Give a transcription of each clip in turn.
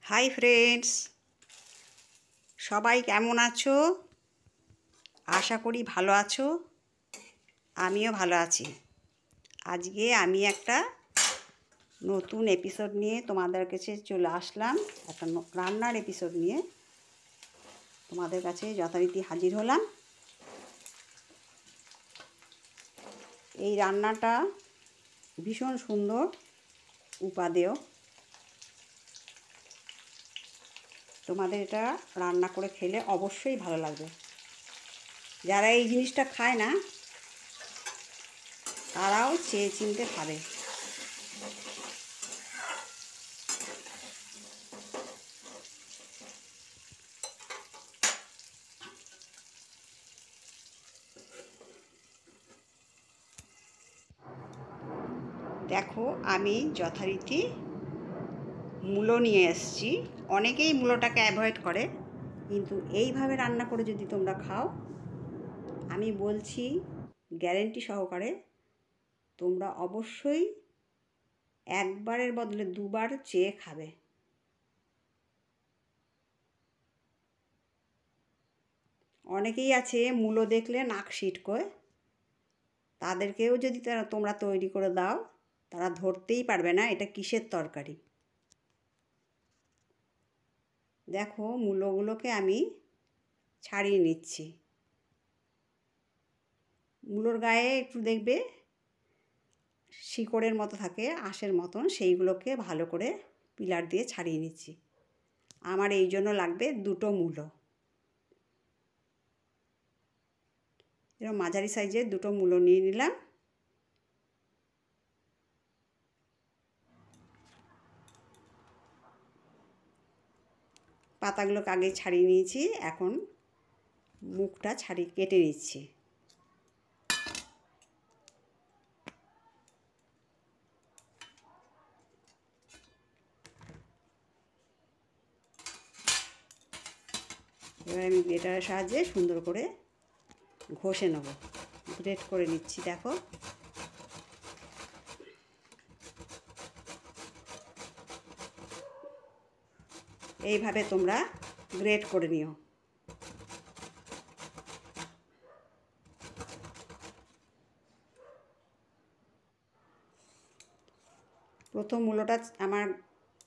Hi friends, সবাই কেমন আছো? আশা করি ভালো আছো। আমিও ভালো আছি। আজকে আমি একটা নতুন এপিসোড নিয়ে তোমাদের কাছে চলে আসলাম। একটা রান্নার এপিসোড নিয়ে তোমাদের কাছে যথারীতি হাজির হলাম। এই রান্নাটা ভীষণ সুন্দর উপাদেয়। তোমাদের এটা রান্না করে খেলে অবশ্যই ভালো লাগবে। যারা এই জিনিসটা খায় না তারাও চেয়ে চিনতে খাবে। দেখো, আমি যথারীতি মূলো নিয়ে এসেছি। অনেকেই মূলোটাকে অ্যাভয়েড করে, কিন্তু এইভাবে রান্না করে যদি তোমরা খাও, আমি বলছি গ্যারেন্টি সহকারে তোমরা অবশ্যই একবারের বদলে দুবার চেয়ে খাবে। অনেকেই আছে মূলো দেখলে নাক সিটকোয়, তাদেরকেও যদি তোমরা তৈরি করে দাও, তারা ধরতেই পারবে না এটা কিসের তরকারি। দেখো, মূলোগুলোকে আমি ছাড়িয়ে নিচ্ছি। মূলোর গায়ে একটু দেখবে শিকড়ের মতো থাকে, আঁশের মতন, সেইগুলোকে ভালো করে পিলার দিয়ে ছাড়িয়ে নিচ্ছি। আমার এই জন্য লাগবে দুটো মূলো। এরকম মাঝারি সাইজের দুটো মূলো নিয়ে নিলাম। পাতাগুলোকে আগে ছাড়িয়ে নিয়েছি, এখন মুখটা কেটে নিচ্ছি। এবার আমি গ্রেটারের সাহায্যে সুন্দর করে ঘষে নেব, গ্রেট করে নিচ্ছি। দেখো, এইভাবে তোমরা গ্রেট করে নিও। প্রথম মূলোটা আমার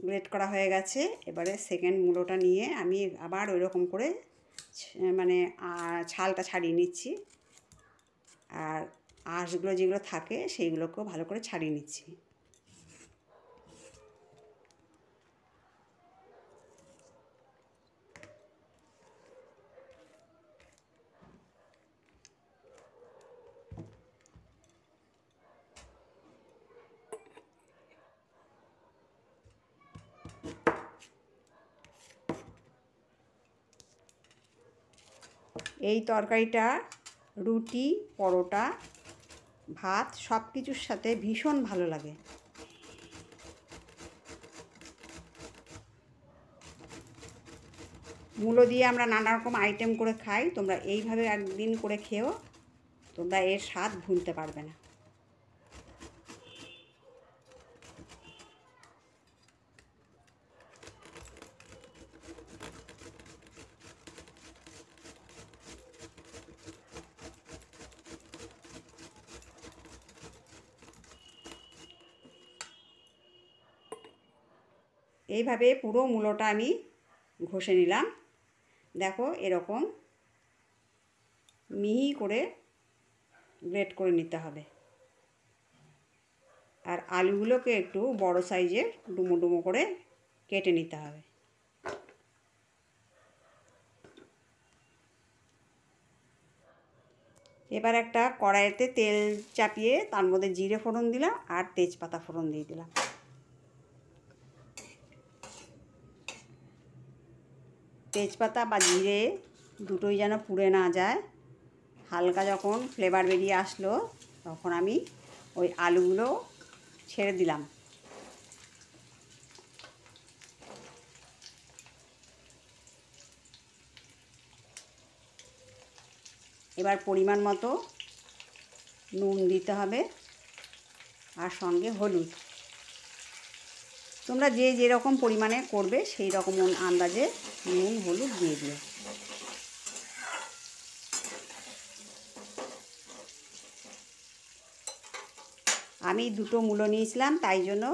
গ্রেট করা হয়ে গেছে। এবারে সেকেন্ড মূলোটা নিয়ে আমি আবার ওই রকম করে মানে ছালটা ছাড়িয়ে নিচ্ছি, আর আঁশগুলো যেগুলো থাকে সেইগুলোকেও ভালো করে ছাড়িয়ে নিচ্ছি। এই তরকারিটা রুটি, পরোটা, ভাত সব কিছুর সাথে ভীষণ ভালো লাগে। মূলো দিয়ে আমরা নানা রকম আইটেম করে খাই, তোমরা এইভাবে একদিন করে খেও, তোমরা এর স্বাদ ভুলতে পারবে না। এইভাবে পুরো মূলোটা আমি ঘষে নিলাম। দেখো, এরকম মিহি করে গ্রেট করে নিতে হবে। আর আলুগুলোকে একটু বড় সাইজের ডুমো ডুমো করে কেটে নিতে হবে। এবার একটা কড়াইতে তেল চাপিয়ে তার মধ্যে জিরে ফোড়ন দিলাম আর তেজপাতা ফোড়ন দিয়ে দিলাম। তেজপাতা বা জিরে দুটোই যেন পুড়ে না যায়। হালকা যখন ফ্লেভার বেরিয়ে আসলো, তখন আমি ওই আলুগুলো ছেড়ে দিলাম। এবার পরিমাণ মতো নুন দিতে হবে, আর সঙ্গে হলুদ। তোমরা যে যেরকম পরিমাণে করবে সেই রকম আন্দাজে নুন হলুদ দিয়ে দিও। আমি 2টো মূলো নিয়েছিলাম, তাই জন্য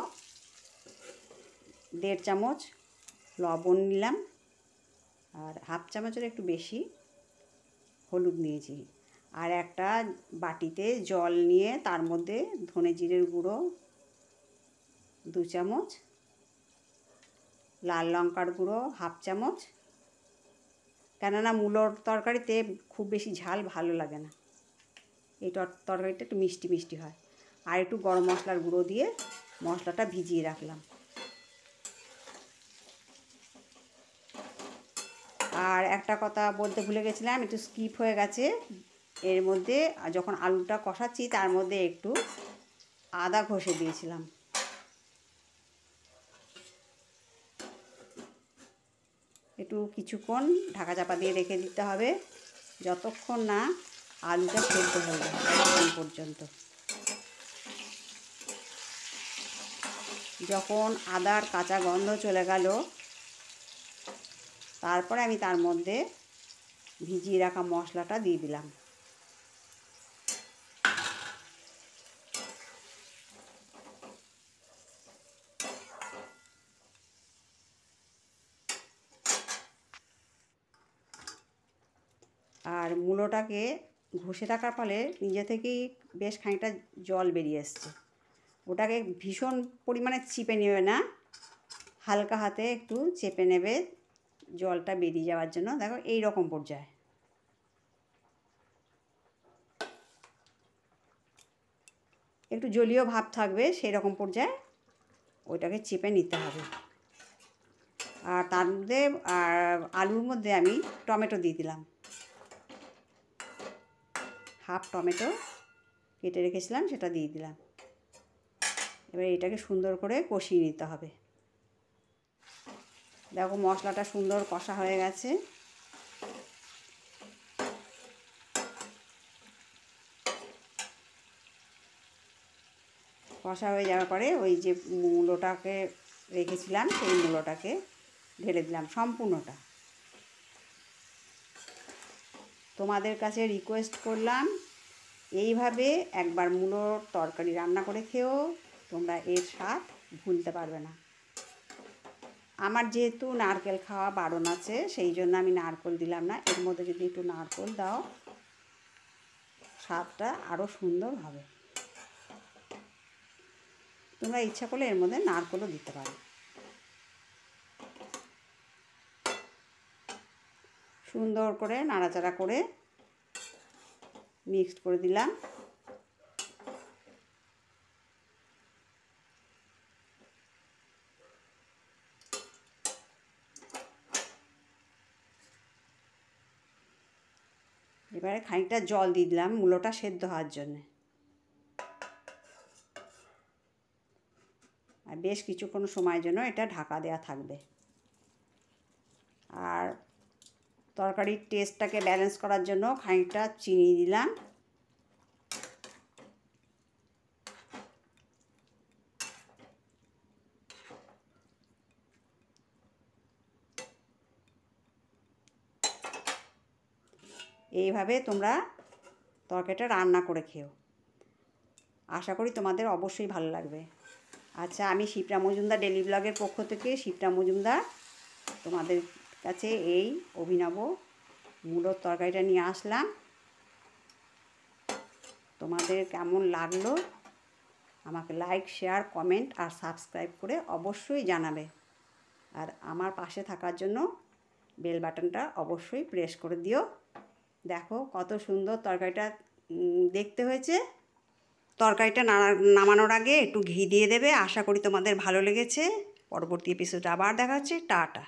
1.5 চামচ লবণ নিলাম, আর 1/2 চামচের একটু বেশি হলুদ নিয়েছি। আর একটা বাটিতে জল নিয়ে তার মধ্যে ধনে জিরের গুঁড়ো 2 চামচ, লাল লঙ্কার গুঁড়ো 1/2 চামচ, কেননা মূলোর তরকারিতে খুব বেশি ঝাল ভালো লাগে না, এই তরকারিটা একটু মিষ্টি মিষ্টি হয়। আর একটু গরম মশলার গুঁড়ো দিয়ে মশলাটা ভিজিয়ে রাখলাম। আর একটা কথা বলতে ভুলে গেছিলাম, একটু স্কিপ হয়ে গেছে, এর মধ্যে যখন আলুটা কষাচ্ছি তার মধ্যে একটু আদা ঘষে দিয়েছিলাম। একটু কিছুক্ষণ ঢাকা চাপা দিয়ে রেখে দিতে হবে, যতক্ষণ না আলুটা সেদ্ধ হয়ে যায় ততক্ষণ পর্যন্ত। যখন আদার কাঁচা গন্ধ চলে গেল, তারপরে আমি তার মধ্যে ভিজিয়ে রাখা মশলাটা দিয়ে দিলাম। আর মূলোটাকে ঘষে রাখার ফলে নিজে থেকেই বেশ খানিকটা জল বেরিয়ে এসছে। ওটাকে ভীষণ পরিমাণে চিপে নেবে না, হালকা হাতে একটু চেপে নেবে জলটা বেরিয়ে যাওয়ার জন্য। দেখো এই রকম পর্যায়ে একটু জলীয় ভাব থাকবে, সেই রকম পর্যায়ে ওইটাকে চেপে নিতে হবে। আর তার মধ্যে আলুর মধ্যে আমি টমেটো দিয়ে দিলাম, 1/2 টমেটো কেটে রেখেছিলাম সেটা দিয়ে দিলাম। এবার এটাকে সুন্দর করে কষিয়ে নিতে হবে। দেখো মশলাটা সুন্দর কষা হয়ে গেছে। কষা হয়ে যাওয়ার পরে ওই যে মূলোটাকে রেখেছিলাম সেই মূলোটাকে ঢেলে দিলাম সম্পূর্ণটা। তোমাদের কাছে রিকোয়েস্ট করলাম, এইভাবে একবার মূলোর তরকারি রান্না করে খেও, তোমরা এর স্বাদ ভুলতে পারবে না। আমার যেহেতু নারকেল খাওয়া বারণ আছে, সেই জন্য আমি নারকেল দিলাম না। এর মধ্যে যদি একটু নারকেল দাও, স্বাদটা আরও সুন্দর হবে। তোমরা ইচ্ছা করলে এর মধ্যে নারকেলও দিতে পারো। সুন্দর করে নাড়াচাড়া করে মিক্সড করে দিলাম। এবারে খানিকটা জল দিয়ে দিলাম মূলোটা সেদ্ধ হওয়ার জন্যে। আর বেশ কিছুক্ষণ সময়ের জন্য এটা ঢাকা দেওয়া থাকবে। আর তরকারির টেস্টটাকে ব্যালেন্স করার জন্য খানিকটা চিনি দিলাম। এইভাবে তোমরা তরকারিটা রান্না করে খেও, আশা করি তোমাদের অবশ্যই ভালো লাগবে। আচ্ছা, আমি শিপ্রা মজুমদার ডেলি ব্লগের পক্ষ থেকে শিপ্রা মজুমদার তোমাদের কাছে এই অভিনব মূলোর তরকারিটা নিয়ে আসলাম। তোমাদের কেমন লাগলো আমাকে লাইক, শেয়ার, কমেন্ট আর সাবস্ক্রাইব করে অবশ্যই জানাবে। আর আমার পাশে থাকার জন্য বেল বাটনটা অবশ্যই প্রেস করে দিও। দেখো কত সুন্দর তরকারিটা দেখতে হয়েছে। তরকারিটা নামানোর আগে একটু ঘি দিয়ে দেবে। আশা করি তোমাদের ভালো লেগেছে। পরবর্তী এপিসোডে আবার দেখা হচ্ছে। টাটা।